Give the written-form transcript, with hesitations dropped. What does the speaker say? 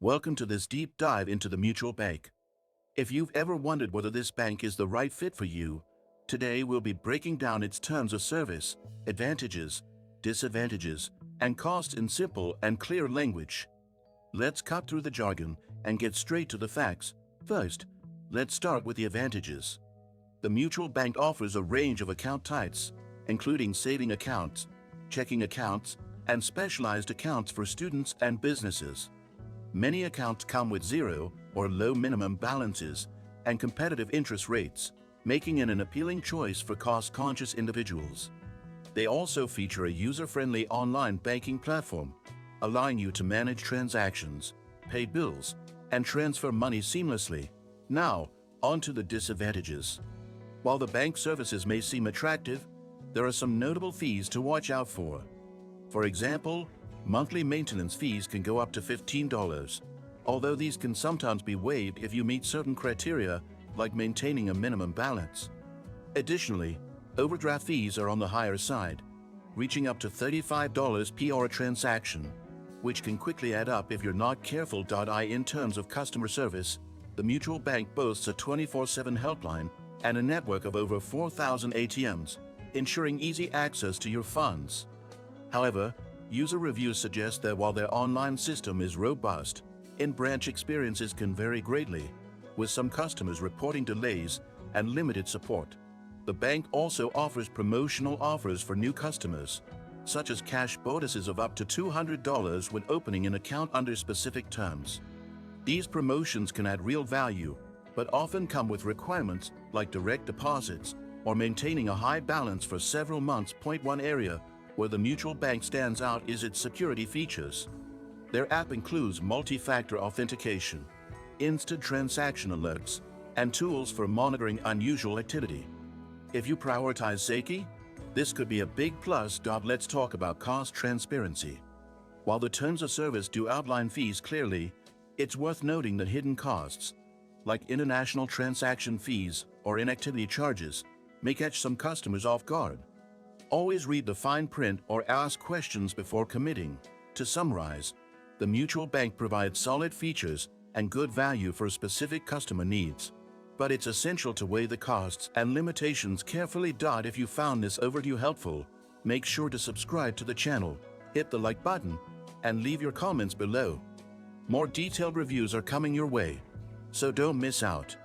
Welcome to this deep dive into the mutual bank. If you've ever wondered whether this bank is the right fit for you, today we'll be breaking down its terms of service, advantages, disadvantages, and costs in simple and clear language. Let's cut through the jargon and get straight to the facts. First, let's start with the advantages. The mutual bank offers a range of account types, including saving accounts, checking accounts, and specialized accounts for students and businesses. Many accounts come with zero or low minimum balances and competitive interest rates, making it an appealing choice for cost-conscious individuals. They also feature a user-friendly online banking platform, allowing you to manage transactions, pay bills, and transfer money seamlessly. Now, on to the disadvantages. While the bank services may seem attractive, there are some notable fees to watch out for. For example, monthly maintenance fees can go up to $15, although these can sometimes be waived if you meet certain criteria, like maintaining a minimum balance. Additionally, overdraft fees are on the higher side, reaching up to $35 per transaction, which can quickly add up if you're not careful. In terms of customer service, the mutual bank boasts a 24/7 helpline and a network of over 4,000 ATMs, ensuring easy access to your funds. However, user reviews suggest that while their online system is robust, in-branch experiences can vary greatly, with some customers reporting delays and limited support. The bank also offers promotional offers for new customers, such as cash bonuses of up to $200 when opening an account under specific terms. These promotions can add real value, but often come with requirements like direct deposits or maintaining a high balance for several months. One area where the mutual bank stands out is its security features. Their app includes multi-factor authentication, instant transaction alerts, and tools for monitoring unusual activity. If you prioritize safety, this could be a big plus. Let's talk about cost transparency. While the terms of service do outline fees clearly, it's worth noting that hidden costs, like international transaction fees or inactivity charges, may catch some customers off guard. Always read the fine print or ask questions before committing. To summarize, the mutual bank provides solid features and good value for specific customer needs, but it's essential to weigh the costs and limitations carefully. If you found this overview helpful, make sure to subscribe to the channel, hit the like button, and leave your comments below. More detailed reviews are coming your way, so don't miss out.